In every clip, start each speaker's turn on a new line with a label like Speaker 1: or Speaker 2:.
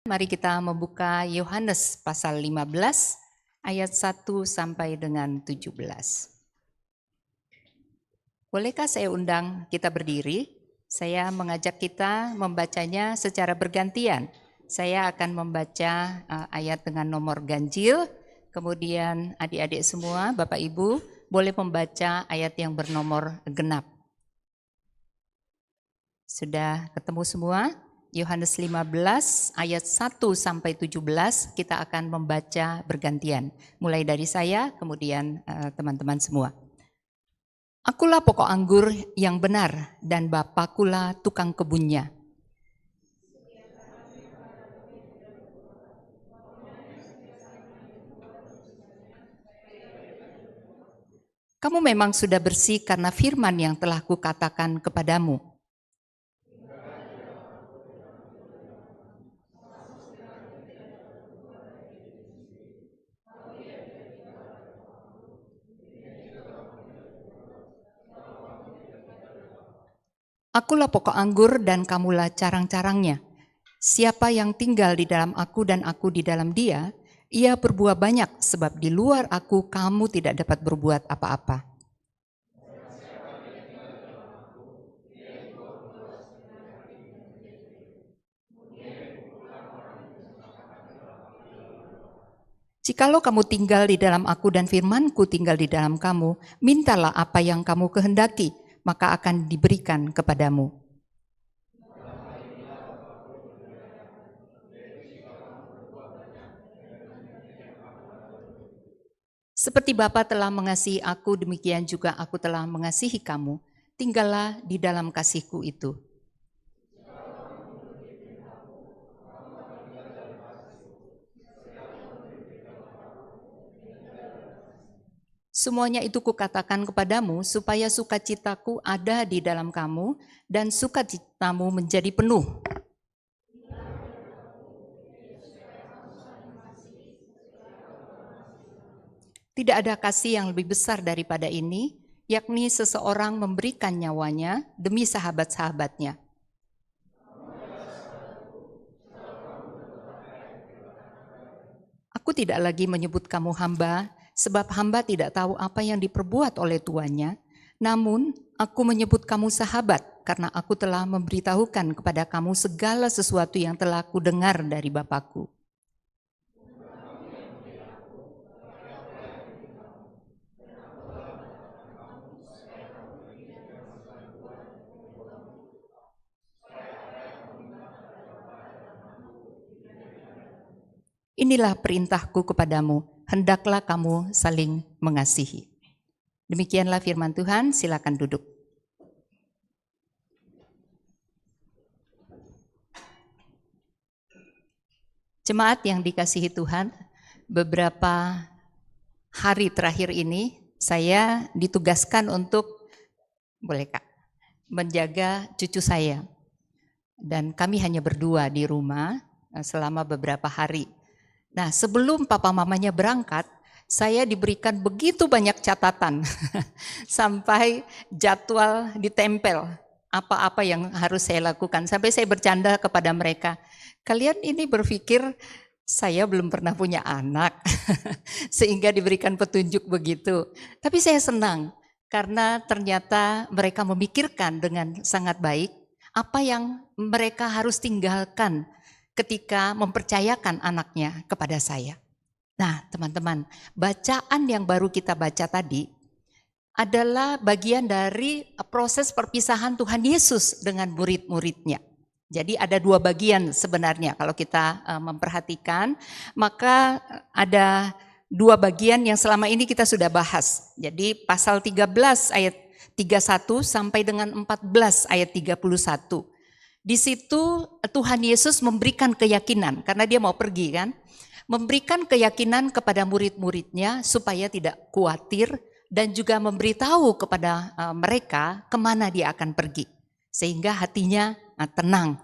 Speaker 1: Mari kita membuka Yohanes pasal 15 ayat 1 sampai dengan 17. Bolehkah saya undang kita berdiri? Saya mengajak kita membacanya secara bergantian. Saya akan membaca ayat dengan nomor ganjil, kemudian adik-adik semua, Bapak Ibu, boleh membaca ayat yang bernomor genap. Sudah ketemu semua? Yohanes 15 ayat 1 sampai 17 kita akan membaca bergantian. Mulai dari saya, kemudian teman-teman semua. Akulah pokok anggur yang benar dan Bapakulah tukang kebunnya. Kamu memang sudah bersih karena firman yang telah kukatakan kepadamu. Akulah pokok anggur dan kamulah carang-carangnya. Siapa yang tinggal di dalam aku dan aku di dalam dia, ia berbuah banyak sebab di luar aku kamu tidak dapat berbuat apa-apa. Jikalau kamu tinggal di dalam aku dan firmanku tinggal di dalam kamu, mintalah apa yang kamu kehendaki, maka akan diberikan kepadamu. Seperti Bapa telah mengasihi aku, demikian juga aku telah mengasihi kamu. Tinggallah di dalam kasihku itu. Semuanya itu kukatakan kepadamu, supaya sukacitaku ada di dalam kamu, dan sukacitamu menjadi penuh. Tidak ada kasih yang lebih besar daripada ini, yakni seseorang memberikan nyawanya demi sahabat-sahabatnya. Aku tidak lagi menyebut kamu hamba, sebab hamba tidak tahu apa yang diperbuat oleh tuannya. Namun, aku menyebut kamu sahabat, karena aku telah memberitahukan kepada kamu segala sesuatu yang telah kudengar dari Bapakku. Inilah perintahku kepadamu, hendaklah kamu saling mengasihi. Demikianlah firman Tuhan, silakan duduk. Jemaat yang dikasihi Tuhan, beberapa hari terakhir ini saya ditugaskan untuk, boleh Kak, menjaga cucu saya. Dan kami hanya berdua di rumah selama beberapa hari. Nah, sebelum papa mamanya berangkat, saya diberikan begitu banyak catatan sampai jadwal ditempel apa-apa yang harus saya lakukan. Sampai saya bercanda kepada mereka, kalian ini berpikir saya belum pernah punya anak sehingga diberikan petunjuk begitu. Tapi saya senang karena ternyata mereka memikirkan dengan sangat baik apa yang mereka harus tinggalkan ketika mempercayakan anaknya kepada saya. Nah, teman-teman, bacaan yang baru kita baca tadi adalah bagian dari proses perpisahan Tuhan Yesus dengan murid-muridnya. Jadi ada dua bagian sebenarnya kalau kita memperhatikan, maka ada dua bagian yang selama ini kita sudah bahas. Jadi pasal 13 ayat 31 sampai dengan 14 ayat 31. Di situ Tuhan Yesus memberikan keyakinan, karena dia mau pergi kan, memberikan keyakinan kepada murid-muridnya supaya tidak khawatir dan juga memberitahu kepada mereka kemana dia akan pergi. Sehingga hatinya tenang,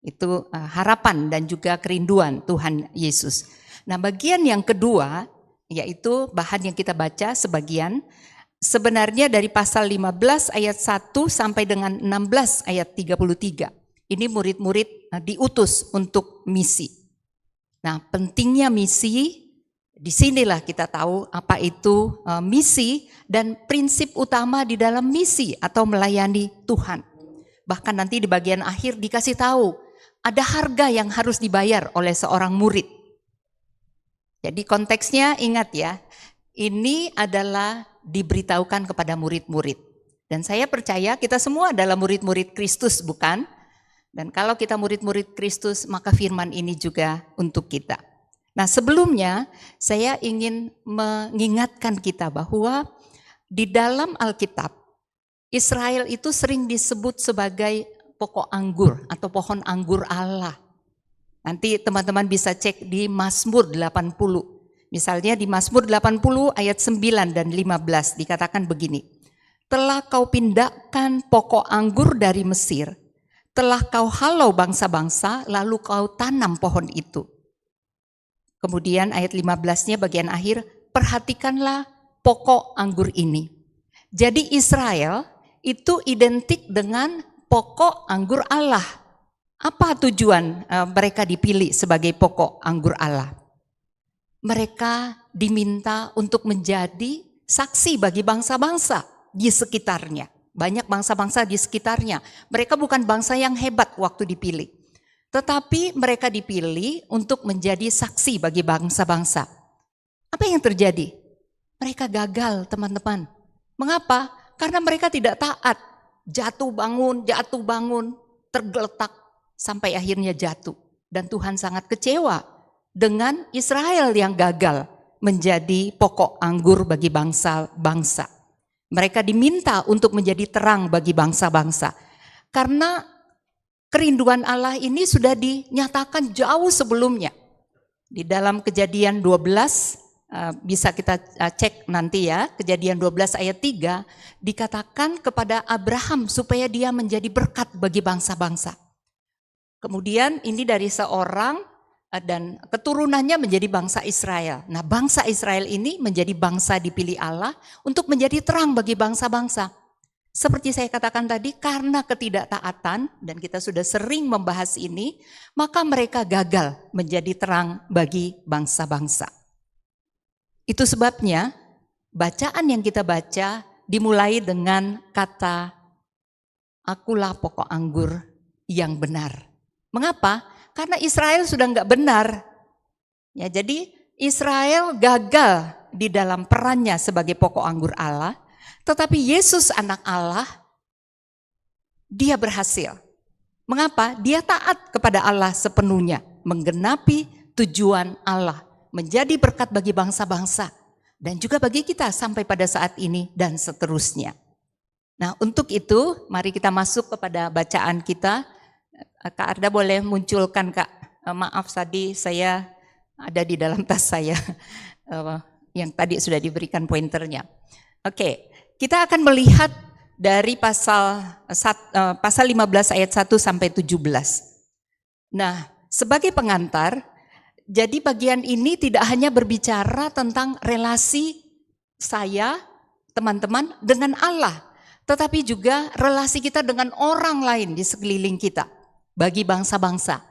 Speaker 1: itu harapan dan juga kerinduan Tuhan Yesus. Nah, bagian yang kedua, yaitu bahan yang kita baca sebagian, sebenarnya dari pasal 15 ayat 1 sampai dengan 16 ayat 33. Ini murid-murid diutus untuk misi. Nah, pentingnya misi, disinilah kita tahu apa itu misi dan prinsip utama di dalam misi atau melayani Tuhan. Bahkan nanti di bagian akhir dikasih tahu, ada harga yang harus dibayar oleh seorang murid. Jadi konteksnya ingat ya, ini adalah diberitahukan kepada murid-murid. Dan saya percaya kita semua adalah murid-murid Kristus, bukan? Dan kalau kita murid-murid Kristus, maka firman ini juga untuk kita. Nah, sebelumnya saya ingin mengingatkan kita bahwa di dalam Alkitab, Israel itu sering disebut sebagai pokok anggur atau pohon anggur Allah. Nanti teman-teman bisa cek di Mazmur 80. Misalnya di Mazmur 80 ayat 9 dan 15 dikatakan begini. Telah kau pindahkan pokok anggur dari Mesir, telah kau halau bangsa-bangsa, lalu kau tanam pohon itu. Kemudian ayat 15-nya bagian akhir, perhatikanlah pokok anggur ini. Jadi Israel itu identik dengan pokok anggur Allah. Apa tujuan mereka dipilih sebagai pokok anggur Allah? Mereka diminta untuk menjadi saksi bagi bangsa-bangsa di sekitarnya. Banyak bangsa-bangsa di sekitarnya. Mereka bukan bangsa yang hebat waktu dipilih. Tetapi mereka dipilih untuk menjadi saksi bagi bangsa-bangsa. Apa yang terjadi? Mereka gagal, teman-teman. Mengapa? Karena mereka tidak taat. Jatuh bangun, tergeletak sampai akhirnya jatuh. Dan Tuhan sangat kecewa dengan Israel yang gagal menjadi pokok anggur bagi bangsa-bangsa. Mereka diminta untuk menjadi terang bagi bangsa-bangsa. Karena kerinduan Allah ini sudah dinyatakan jauh sebelumnya. Di dalam Kejadian 12, bisa kita cek nanti ya, Kejadian 12 ayat 3, dikatakan kepada Abraham supaya dia menjadi berkat bagi bangsa-bangsa. Kemudian ini dari seorang dan keturunannya menjadi bangsa Israel. Nah, bangsa Israel ini menjadi bangsa dipilih Allah untuk menjadi terang bagi bangsa-bangsa. Seperti saya katakan tadi, karena ketidaktaatan, dan kita sudah sering membahas ini, maka mereka gagal menjadi terang bagi bangsa-bangsa. Itu sebabnya bacaan yang kita baca dimulai dengan kata, akulah pokok anggur yang benar. Mengapa? Karena Israel sudah enggak benar. Ya, jadi Israel gagal di dalam perannya sebagai pokok anggur Allah, tetapi Yesus anak Allah, dia berhasil. Mengapa? Dia taat kepada Allah sepenuhnya, menggenapi tujuan Allah, menjadi berkat bagi bangsa-bangsa, dan juga bagi kita sampai pada saat ini dan seterusnya. Nah, untuk itu mari kita masuk kepada bacaan kita. Kak Arda boleh munculkan, Kak. Maaf tadi saya ada di dalam tas saya yang tadi sudah diberikan pointernya. Oke, kita akan melihat dari pasal 15 ayat 1 sampai 17. Nah, sebagai pengantar, jadi bagian ini tidak hanya berbicara tentang relasi saya, teman-teman, dengan Allah, tetapi juga relasi kita dengan orang lain di sekeliling kita. Bagi bangsa-bangsa,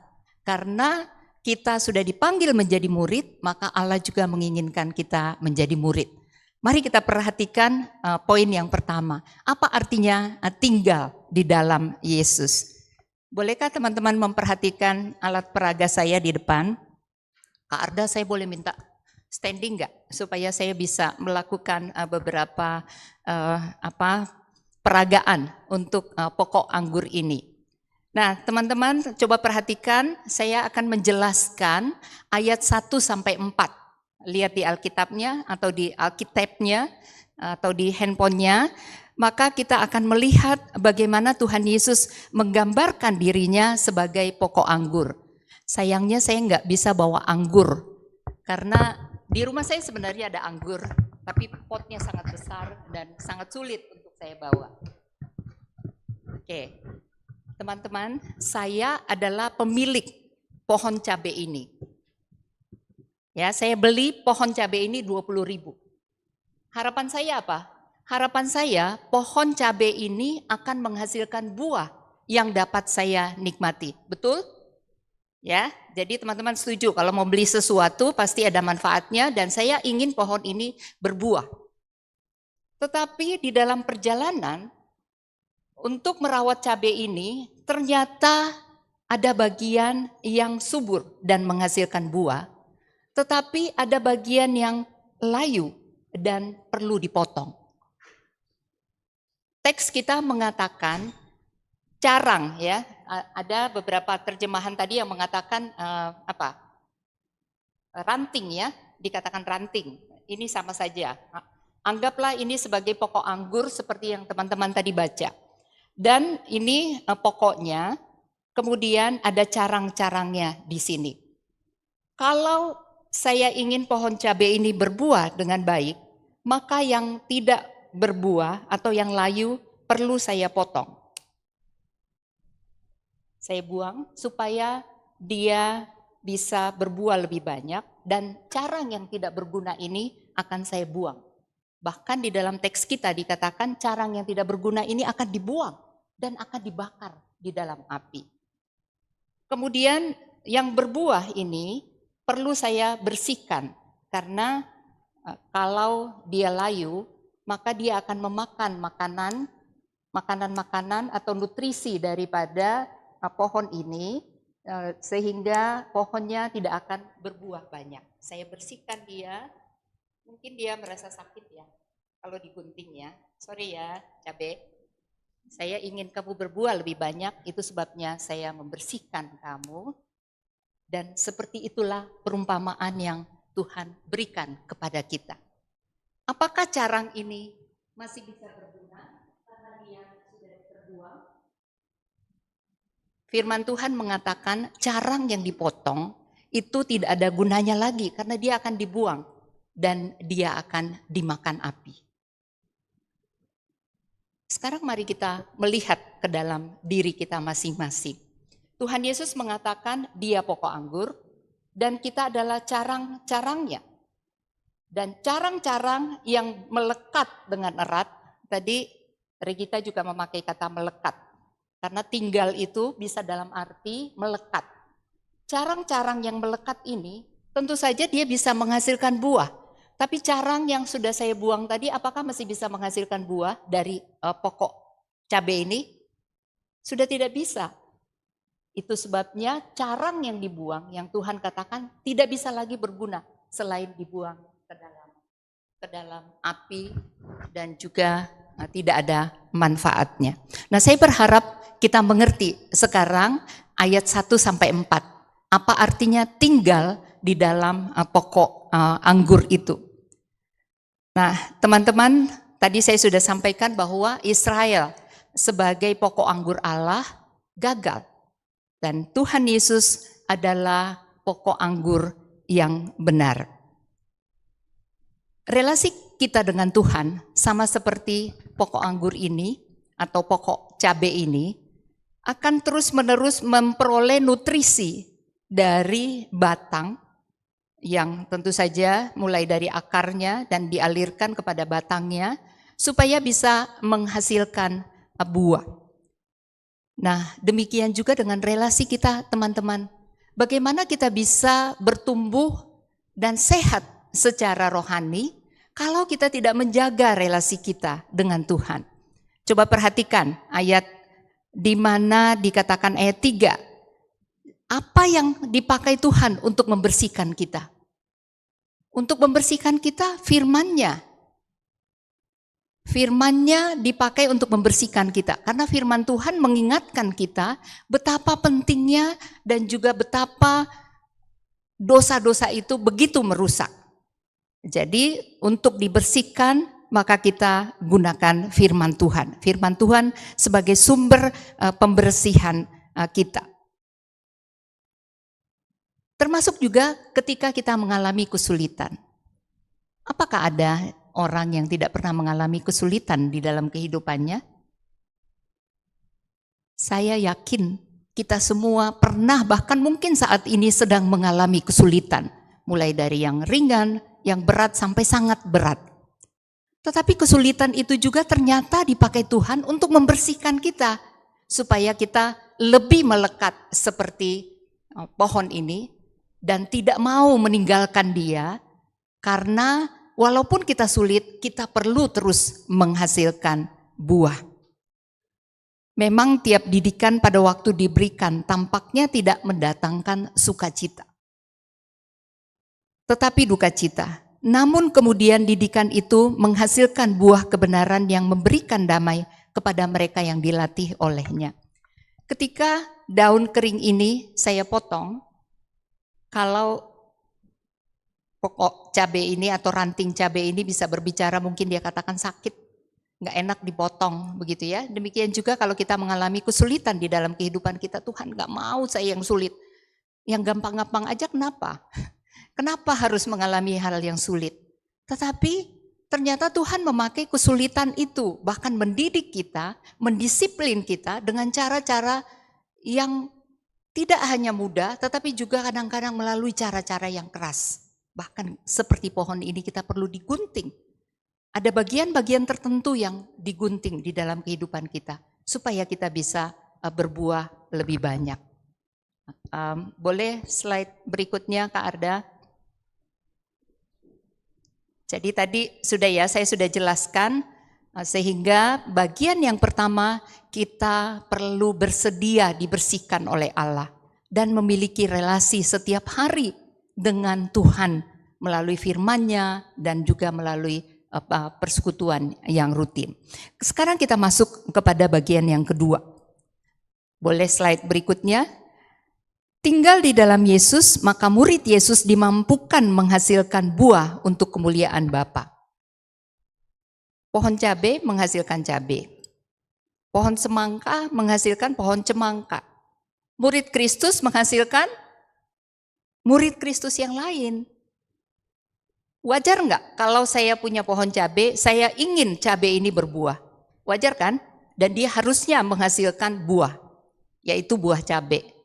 Speaker 1: karena kita sudah dipanggil menjadi murid, maka Allah juga menginginkan kita menjadi murid. Mari kita perhatikan poin yang pertama. Apa artinya tinggal di dalam Yesus? Bolehkah teman-teman memperhatikan alat peraga saya di depan? Kak Arda, saya boleh minta standing nggak supaya saya bisa melakukan beberapa peragaan untuk pokok anggur ini. Nah, teman-teman coba perhatikan, saya akan menjelaskan ayat 1 sampai 4. Lihat di Alkitabnya atau di Alkitabnya atau di handphonenya, maka kita akan melihat bagaimana Tuhan Yesus menggambarkan dirinya sebagai pokok anggur. Sayangnya saya nggak bisa bawa anggur, karena di rumah saya sebenarnya ada anggur, tapi potnya sangat besar dan sangat sulit untuk saya bawa. Oke. Teman-teman, saya adalah pemilik pohon cabai ini. Ya, saya beli pohon cabai ini 20.000. Harapan saya apa? Harapan saya pohon cabai ini akan menghasilkan buah yang dapat saya nikmati. Betul? Ya, jadi teman-teman setuju kalau mau beli sesuatu pasti ada manfaatnya dan saya ingin pohon ini berbuah. Tetapi di dalam perjalanan untuk merawat cabai ini ternyata ada bagian yang subur dan menghasilkan buah, tetapi ada bagian yang layu dan perlu dipotong. Teks kita mengatakan carang, ya, ada beberapa terjemahan tadi yang mengatakan ranting, ya, dikatakan ranting. Ini sama saja. Anggaplah ini sebagai pokok anggur seperti yang teman-teman tadi baca. Dan ini pokoknya, kemudian ada carang-carangnya di sini. Kalau saya ingin pohon cabai ini berbuah dengan baik, maka yang tidak berbuah atau yang layu perlu saya potong. Saya buang supaya dia bisa berbuah lebih banyak dan carang yang tidak berguna ini akan saya buang. Bahkan di dalam teks kita dikatakan carang yang tidak berguna ini akan dibuang dan akan dibakar di dalam api. Kemudian yang berbuah ini perlu saya bersihkan karena kalau dia layu maka dia akan memakan makanan-makanan atau nutrisi daripada pohon ini sehingga pohonnya tidak akan berbuah banyak. Saya bersihkan dia, mungkin dia merasa sakit ya kalau digunting ya. Sorry ya cabai, saya ingin kamu berbuah lebih banyak, itu sebabnya saya membersihkan kamu. Dan seperti itulah perumpamaan yang Tuhan berikan kepada kita. Apakah carang ini masih bisa berguna karena dia sudah terbuang? Firman Tuhan mengatakan carang yang dipotong itu tidak ada gunanya lagi karena dia akan dibuang dan dia akan dimakan api. Sekarang mari kita melihat ke dalam diri kita masing-masing. Tuhan Yesus mengatakan dia pokok anggur dan kita adalah carang-carangnya. Dan carang-carang yang melekat dengan erat, tadi Regita juga memakai kata melekat. Karena tinggal itu bisa dalam arti melekat. Carang-carang yang melekat ini tentu saja dia bisa menghasilkan buah. Tapi carang yang sudah saya buang tadi apakah masih bisa menghasilkan buah dari pokok cabai ini? Sudah tidak bisa. Itu sebabnya carang yang dibuang yang Tuhan katakan tidak bisa lagi berguna selain dibuang ke dalam api dan juga tidak ada manfaatnya. Nah, saya berharap kita mengerti sekarang ayat 1 sampai 4. Apa artinya tinggal di dalam pokok anggur itu. Nah, teman-teman, tadi saya sudah sampaikan bahwa Israel sebagai pokok anggur Allah gagal. Dan Tuhan Yesus adalah pokok anggur yang benar. Relasi kita dengan Tuhan sama seperti pokok anggur ini atau pokok cabai ini akan terus-menerus memperoleh nutrisi dari batang yang tentu saja mulai dari akarnya dan dialirkan kepada batangnya supaya bisa menghasilkan buah. Nah, demikian juga dengan relasi kita teman-teman. Bagaimana kita bisa bertumbuh dan sehat secara rohani kalau kita tidak menjaga relasi kita dengan Tuhan. Coba perhatikan ayat di mana dikatakan ayat 3. Apa yang dipakai Tuhan untuk membersihkan kita? Untuk membersihkan kita firman-Nya. Firman-Nya dipakai untuk membersihkan kita. Karena firman Tuhan mengingatkan kita betapa pentingnya dan juga betapa dosa-dosa itu begitu merusak. Jadi untuk dibersihkan maka kita gunakan firman Tuhan. Firman Tuhan sebagai sumber pembersihan kita. Termasuk juga ketika kita mengalami kesulitan. Apakah ada orang yang tidak pernah mengalami kesulitan di dalam kehidupannya? Saya yakin kita semua pernah bahkan mungkin saat ini sedang mengalami kesulitan. Mulai dari yang ringan, yang berat sampai sangat berat. Tetapi kesulitan itu juga ternyata dipakai Tuhan untuk membersihkan kita. Supaya kita lebih melekat seperti pohon ini dan tidak mau meninggalkan dia, karena walaupun kita sulit, kita perlu terus menghasilkan buah. Memang tiap didikan pada waktu diberikan tampaknya tidak mendatangkan sukacita, tetapi duka cita. Namun kemudian didikan itu menghasilkan buah kebenaran yang memberikan damai kepada mereka yang dilatih olehnya. Ketika daun kering ini saya potong, kalau pokok cabai ini atau ranting cabai ini bisa berbicara, mungkin dia katakan sakit, nggak enak dipotong, begitu ya. Demikian juga kalau kita mengalami kesulitan di dalam kehidupan kita, Tuhan nggak mau saya yang sulit, yang gampang-gampang aja kenapa? Kenapa harus mengalami hal yang sulit? Tetapi ternyata Tuhan memakai kesulitan itu, bahkan mendidik kita, mendisiplin kita dengan cara-cara yang tidak hanya mudah, tetapi juga kadang-kadang melalui cara-cara yang keras. Bahkan seperti pohon ini kita perlu digunting. Ada bagian-bagian tertentu yang digunting di dalam kehidupan kita, supaya kita bisa berbuah lebih banyak. Boleh slide berikutnya Kak Arda? Jadi tadi saya sudah jelaskan, sehingga bagian yang pertama kita perlu bersedia dibersihkan oleh Allah dan memiliki relasi setiap hari dengan Tuhan melalui firman-Nya dan juga melalui persekutuan yang rutin. Sekarang kita masuk kepada bagian yang kedua. Boleh slide berikutnya? Tinggal di dalam Yesus, maka murid Yesus dimampukan menghasilkan buah untuk kemuliaan Bapa. Pohon cabai menghasilkan cabai. Pohon semangka menghasilkan pohon cemangka. Murid Kristus menghasilkan murid Kristus yang lain. Wajar enggak kalau saya punya pohon cabai, saya ingin cabai ini berbuah? Wajar kan? Dan dia harusnya menghasilkan buah, yaitu buah cabai.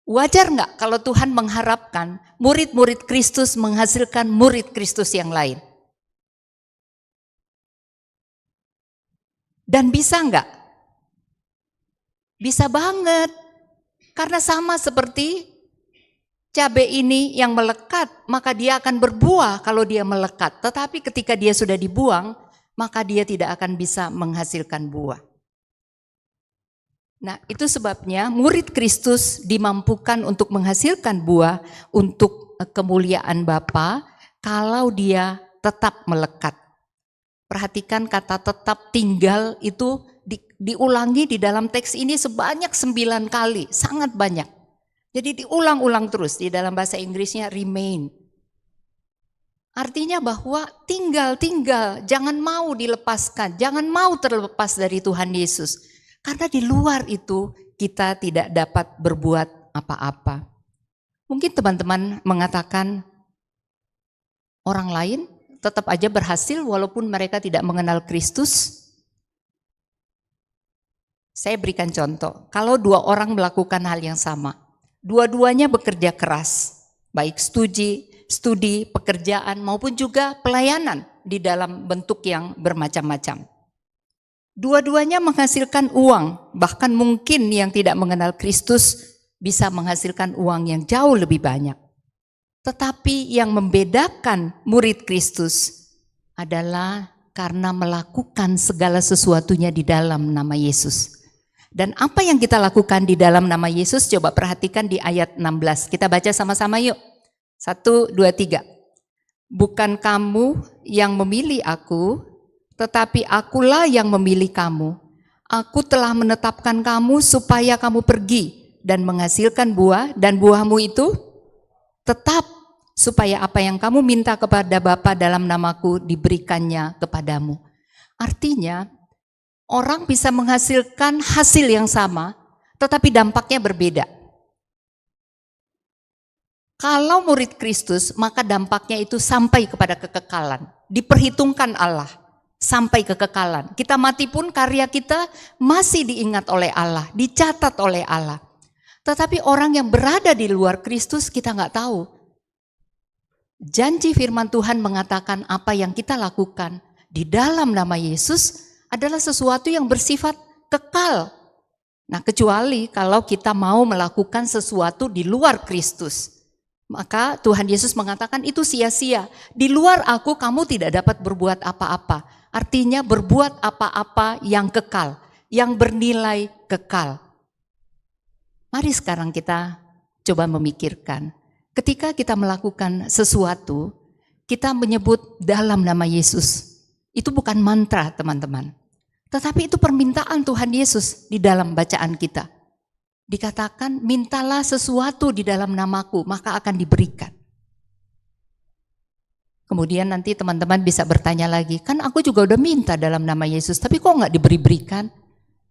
Speaker 1: Wajar enggak kalau Tuhan mengharapkan murid-murid Kristus menghasilkan murid Kristus yang lain? Dan bisa enggak? Bisa banget. Karena sama seperti cabai ini yang melekat, maka dia akan berbuah kalau dia melekat. Tetapi ketika dia sudah dibuang, maka dia tidak akan bisa menghasilkan buah. Nah, itu sebabnya murid Kristus dimampukan untuk menghasilkan buah untuk kemuliaan Bapa kalau dia tetap melekat. Perhatikan kata tetap tinggal itu diulangi di dalam teks ini sebanyak 9 kali, sangat banyak. Jadi diulang-ulang terus, di dalam bahasa Inggrisnya remain. Artinya bahwa tinggal, jangan mau dilepaskan, jangan mau terlepas dari Tuhan Yesus. Karena di luar itu kita tidak dapat berbuat apa-apa. Mungkin teman-teman mengatakan orang lain tetap aja berhasil walaupun mereka tidak mengenal Kristus. Saya berikan contoh, kalau 2 orang melakukan hal yang sama, dua-duanya bekerja keras, baik studi, pekerjaan maupun juga pelayanan di dalam bentuk yang bermacam-macam. Dua-duanya menghasilkan uang, bahkan mungkin yang tidak mengenal Kristus bisa menghasilkan uang yang jauh lebih banyak. Tetapi yang membedakan murid Kristus adalah karena melakukan segala sesuatunya di dalam nama Yesus. Dan apa yang kita lakukan di dalam nama Yesus, coba perhatikan di ayat 16. Kita baca sama-sama yuk. 1, 2, 3. Bukan kamu yang memilih aku, tetapi akulah yang memilih kamu. Aku telah menetapkan kamu supaya kamu pergi dan menghasilkan buah, dan buahmu itu tetap, supaya apa yang kamu minta kepada Bapa dalam namaku diberikannya kepadamu. Artinya, orang bisa menghasilkan hasil yang sama, tetapi dampaknya berbeda. Kalau murid Kristus, maka dampaknya itu sampai kepada kekekalan. Diperhitungkan Allah. Sampai kekekalan. Kita mati pun karya kita masih diingat oleh Allah, dicatat oleh Allah. Tetapi orang yang berada di luar Kristus kita nggak tahu. Janji firman Tuhan mengatakan apa yang kita lakukan di dalam nama Yesus adalah sesuatu yang bersifat kekal. Nah, kecuali kalau kita mau melakukan sesuatu di luar Kristus. Maka Tuhan Yesus mengatakan itu sia-sia. Di luar aku kamu tidak dapat berbuat apa-apa. Artinya berbuat apa-apa yang kekal, yang bernilai kekal. Mari sekarang kita coba memikirkan. Ketika kita melakukan sesuatu, kita menyebut dalam nama Yesus. Itu bukan mantra, teman-teman. Tetapi itu permintaan Tuhan Yesus di dalam bacaan kita. Dikatakan, mintalah sesuatu di dalam namaku, maka akan diberikan. Kemudian nanti teman-teman bisa bertanya lagi, kan aku juga udah minta dalam nama Yesus, tapi kok nggak diberi-berikan?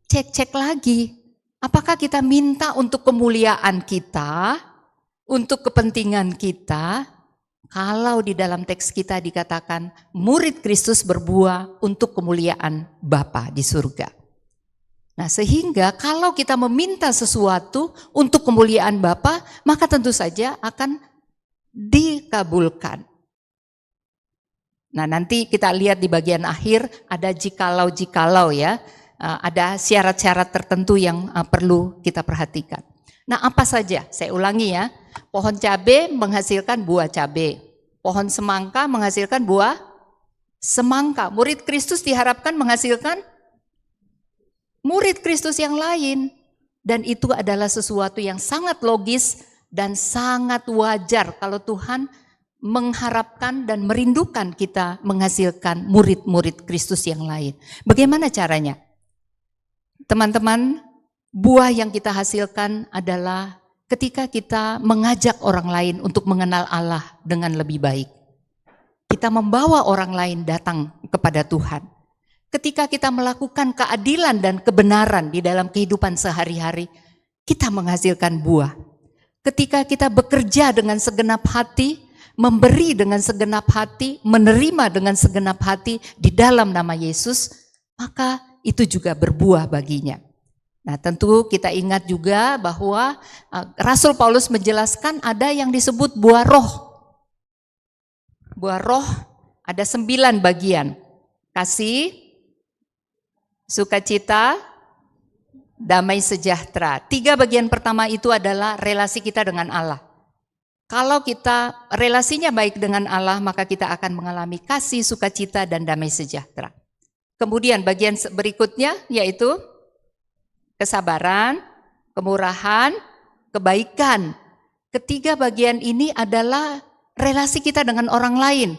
Speaker 1: Cek-cek lagi, apakah kita minta untuk kemuliaan kita, untuk kepentingan kita? Kalau di dalam teks kita dikatakan, murid Kristus berbuah untuk kemuliaan Bapa di surga. Nah, sehingga kalau kita meminta sesuatu untuk kemuliaan Bapa, maka tentu saja akan dikabulkan. Nah, nanti kita lihat di bagian akhir ada jikalau-jikalau ya. Ada syarat-syarat tertentu yang perlu kita perhatikan. Nah, apa saja? Saya ulangi ya. Pohon cabai menghasilkan buah cabai. Pohon semangka menghasilkan buah semangka. Murid Kristus diharapkan menghasilkan murid Kristus yang lain. Dan itu adalah sesuatu yang sangat logis dan sangat wajar kalau Tuhan mengharapkan dan merindukan kita menghasilkan murid-murid Kristus yang lain. Bagaimana caranya? Teman-teman, buah yang kita hasilkan adalah ketika kita mengajak orang lain untuk mengenal Allah dengan lebih baik. Kita membawa orang lain datang kepada Tuhan. Ketika kita melakukan keadilan dan kebenaran di dalam kehidupan sehari-hari, kita menghasilkan buah. Ketika kita bekerja dengan segenap hati, memberi dengan segenap hati, menerima dengan segenap hati di dalam nama Yesus, maka itu juga berbuah baginya. Nah, tentu kita ingat juga bahwa Rasul Paulus menjelaskan ada yang disebut buah roh. Buah roh ada 9 bagian. Kasih, sukacita, damai sejahtera. 3 bagian pertama itu adalah relasi kita dengan Allah. Kalau kita relasinya baik dengan Allah, maka kita akan mengalami kasih, sukacita, dan damai sejahtera. Kemudian bagian berikutnya yaitu kesabaran, kemurahan, kebaikan. 3 bagian ini adalah relasi kita dengan orang lain.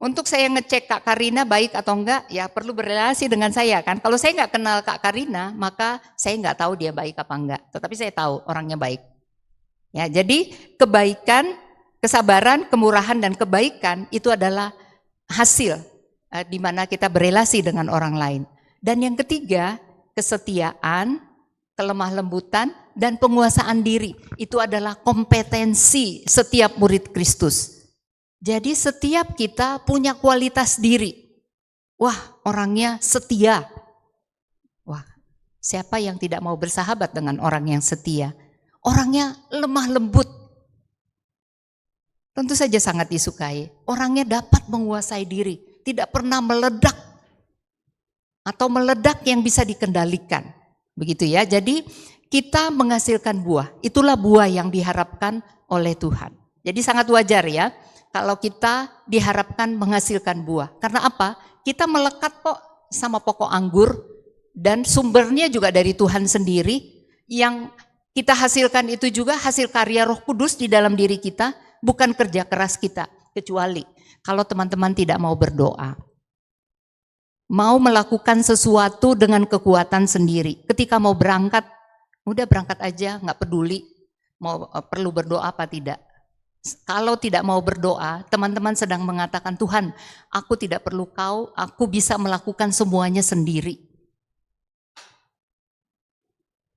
Speaker 1: Untuk saya ngecek Kak Karina baik atau enggak, ya perlu berrelasi dengan saya kan. Kalau saya nggak kenal Kak Karina, maka saya nggak tahu dia baik apa enggak. Tetapi saya tahu orangnya baik. Ya, jadi kebaikan, kesabaran, kemurahan, dan kebaikan itu adalah hasil di mana kita berelasi dengan orang lain. Dan yang ketiga, kesetiaan, kelemah lembutan, dan penguasaan diri. Itu adalah kompetensi setiap murid Kristus. Jadi setiap kita punya kualitas diri. Wah, orangnya setia. Wah, siapa yang tidak mau bersahabat dengan orang yang setia? Orangnya lemah lembut. Tentu saja sangat disukai. Orangnya dapat menguasai diri, tidak pernah meledak. Atau meledak yang bisa dikendalikan. Begitu ya, jadi kita menghasilkan buah. Itulah buah yang diharapkan oleh Tuhan. Jadi sangat wajar ya. Kalau kita diharapkan menghasilkan buah. Karena apa? Kita melekat kok sama pokok anggur dan sumbernya juga dari Tuhan sendiri. Yang kita hasilkan itu juga hasil karya Roh Kudus di dalam diri kita, bukan kerja keras kita. Kecuali kalau teman-teman tidak mau berdoa. Mau melakukan sesuatu dengan kekuatan sendiri. Ketika mau berangkat, udah berangkat aja, nggak peduli mau perlu berdoa apa tidak. Kalau tidak mau berdoa, teman-teman sedang mengatakan, Tuhan, aku tidak perlu kau, aku bisa melakukan semuanya sendiri.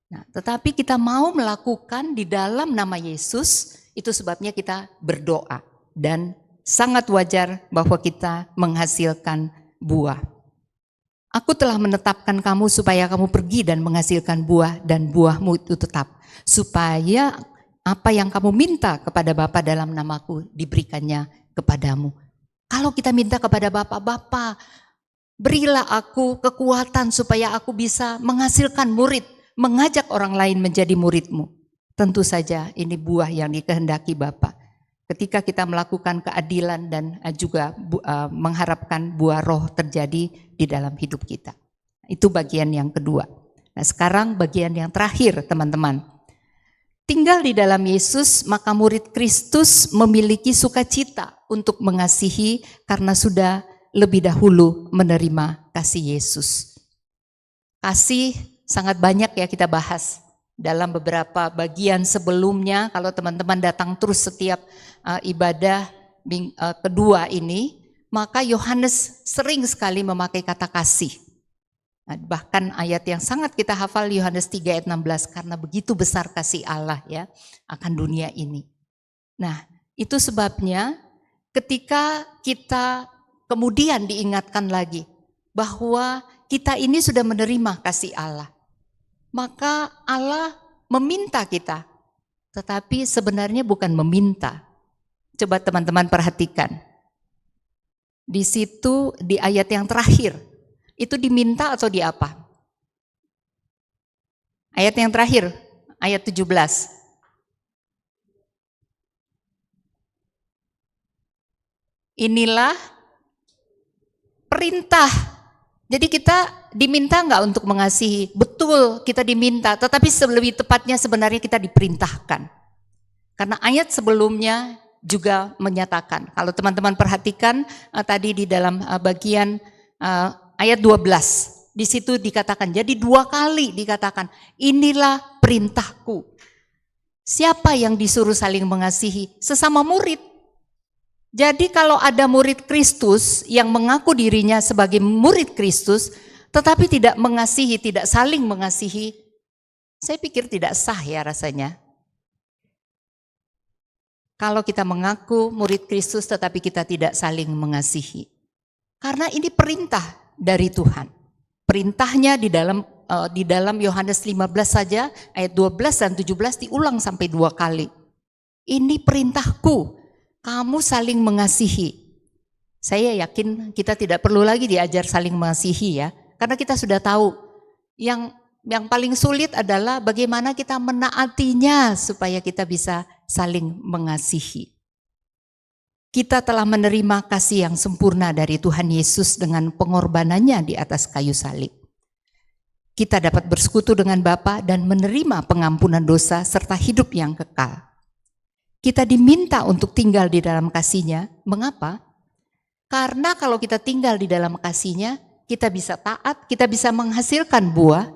Speaker 1: Nah, tetapi kita mau melakukan di dalam nama Yesus, itu sebabnya kita berdoa. Dan sangat wajar bahwa kita menghasilkan buah. Aku telah menetapkan kamu supaya kamu pergi dan menghasilkan buah, dan buahmu itu tetap. Supaya apa yang kamu minta kepada Bapa dalam namaku diberikannya kepadamu. Kalau kita minta kepada Bapa, Bapa, berilah aku kekuatan supaya aku bisa menghasilkan murid. mengajak orang lain menjadi muridmu. Tentu saja ini buah yang dikehendaki Bapa. Ketika kita melakukan keadilan dan juga mengharapkan buah roh terjadi di dalam hidup kita. Itu bagian yang kedua. Nah sekarang bagian yang terakhir teman-teman. Tinggal di dalam Yesus, maka murid Kristus memiliki sukacita untuk mengasihi karena sudah lebih dahulu menerima kasih Yesus. Kasih sangat banyak ya kita bahas dalam beberapa bagian sebelumnya. Kalau teman-teman datang terus setiap ibadah kedua ini, maka Yohanes sering sekali memakai kata kasih. Nah, bahkan ayat yang sangat kita hafal Yohanes 3 ayat 16, karena begitu besar kasih Allah ya akan dunia ini. Nah itu sebabnya ketika kita kemudian diingatkan lagi bahwa kita ini sudah menerima kasih Allah, maka Allah meminta kita, tetapi sebenarnya bukan meminta. Coba teman-teman perhatikan. Di situ di ayat yang terakhir, itu diminta atau di apa? Ayat yang terakhir, ayat 17. Inilah perintah. Jadi kita diminta enggak untuk mengasihi? Betul, kita diminta, tetapi lebih tepatnya sebenarnya kita diperintahkan. Karena ayat sebelumnya juga menyatakan, kalau teman-teman perhatikan tadi di dalam bagian ayat 12, di situ dikatakan, jadi 2 kali dikatakan, inilah perintahku. Siapa yang disuruh saling mengasihi? Sesama murid. Jadi kalau ada murid Kristus yang mengaku dirinya sebagai murid Kristus, tetapi tidak mengasihi, tidak saling mengasihi, saya pikir tidak sah ya rasanya. Kalau kita mengaku murid Kristus tetapi kita tidak saling mengasihi. Karena ini perintah dari Tuhan. Perintahnya di dalam Yohanes 15 saja, ayat 12 dan 17 diulang sampai 2 kali. Ini perintahku. Kamu saling mengasihi. Saya yakin kita tidak perlu lagi diajar saling mengasihi ya. Karena kita sudah tahu yang paling sulit adalah bagaimana kita menaatinya supaya kita bisa saling mengasihi. Kita telah menerima kasih yang sempurna dari Tuhan Yesus dengan pengorbanannya di atas kayu salib. Kita dapat bersekutu dengan Bapa dan menerima pengampunan dosa serta hidup yang kekal. Kita diminta untuk tinggal di dalam kasih-Nya. Mengapa? Karena kalau kita tinggal di dalam kasih-Nya, kita bisa taat, kita bisa menghasilkan buah.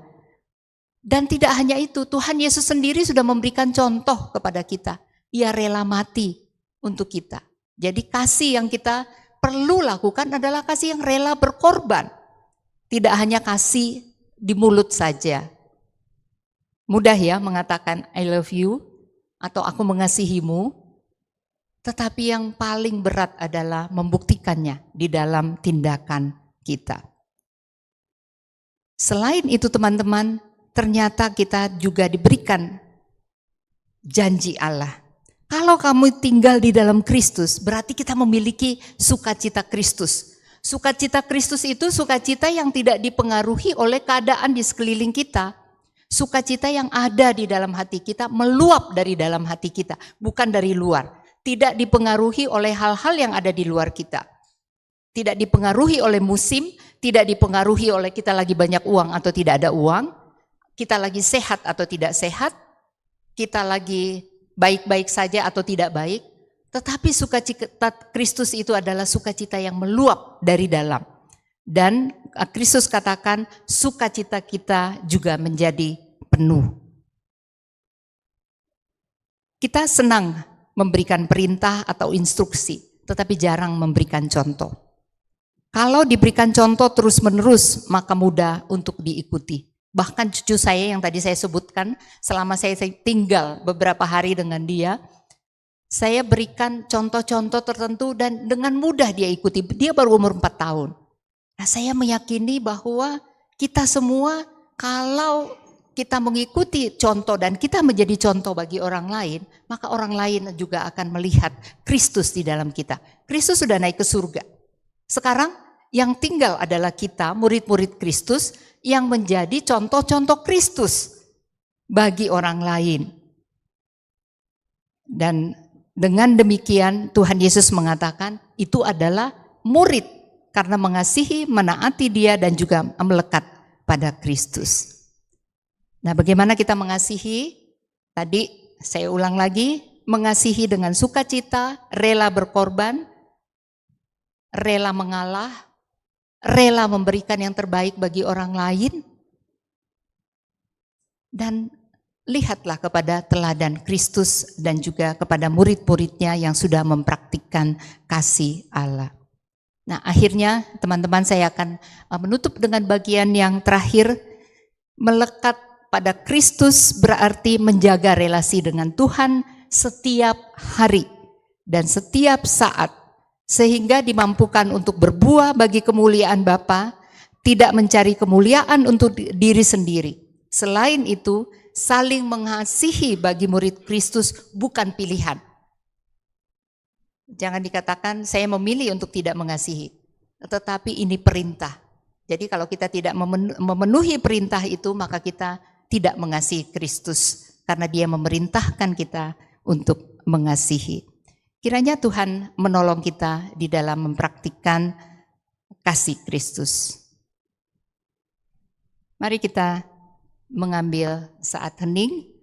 Speaker 1: Dan tidak hanya itu, Tuhan Yesus sendiri sudah memberikan contoh kepada kita. Ia rela mati untuk kita. Jadi kasih yang kita perlu lakukan adalah kasih yang rela berkorban. Tidak hanya kasih di mulut saja. Mudah ya mengatakan I love you, atau aku mengasihimu, tetapi yang paling berat adalah membuktikannya di dalam tindakan kita. Selain itu teman-teman, ternyata kita juga diberikan janji Allah. Kalau kamu tinggal di dalam Kristus, berarti kita memiliki sukacita Kristus. Sukacita Kristus itu sukacita yang tidak dipengaruhi oleh keadaan di sekeliling kita. Sukacita yang ada di dalam hati kita, meluap dari dalam hati kita, bukan dari luar. Tidak dipengaruhi oleh hal-hal yang ada di luar kita. Tidak dipengaruhi oleh musim, tidak dipengaruhi oleh kita lagi banyak uang atau tidak ada uang, kita lagi sehat atau tidak sehat, kita lagi baik-baik saja atau tidak baik. Tetapi sukacita Kristus itu adalah sukacita yang meluap dari dalam. Dan Kristus katakan sukacita kita juga menjadi penuh. Kita senang memberikan perintah atau instruksi, tetapi jarang memberikan contoh. Kalau diberikan contoh terus-menerus, maka mudah untuk diikuti. Bahkan cucu saya yang tadi saya sebutkan, selama saya tinggal beberapa hari dengan dia, saya berikan contoh-contoh tertentu dan dengan mudah dia ikuti. Dia baru umur 4 tahun. Nah, saya meyakini bahwa kita semua kalau kita mengikuti contoh dan kita menjadi contoh bagi orang lain, maka orang lain juga akan melihat Kristus di dalam kita. Kristus sudah naik ke surga. Sekarang yang tinggal adalah kita, murid-murid Kristus, yang menjadi contoh-contoh Kristus bagi orang lain. Dan dengan demikian Tuhan Yesus mengatakan itu adalah murid karena mengasihi, menaati Dia dan juga melekat pada Kristus. Nah, bagaimana kita mengasihi? Tadi saya ulang lagi, mengasihi dengan sukacita, rela berkorban, rela mengalah, rela memberikan yang terbaik bagi orang lain. Dan lihatlah kepada teladan Kristus dan juga kepada murid-muridnya yang sudah mempraktikkan kasih Allah. Nah, akhirnya teman-teman saya akan menutup dengan bagian yang terakhir. Melekat pada Kristus berarti menjaga relasi dengan Tuhan setiap hari dan setiap saat, sehingga dimampukan untuk berbuah bagi kemuliaan Bapa, tidak mencari kemuliaan untuk diri sendiri. Selain itu, saling mengasihi bagi murid Kristus bukan pilihan. Jangan dikatakan saya memilih untuk tidak mengasihi, tetapi ini perintah. Jadi kalau kita tidak memenuhi perintah itu, maka kita tidak mengasihi Kristus, karena Dia memerintahkan kita untuk mengasihi. Kiranya Tuhan menolong kita di dalam mempraktikkan kasih Kristus. Mari kita mengambil saat hening.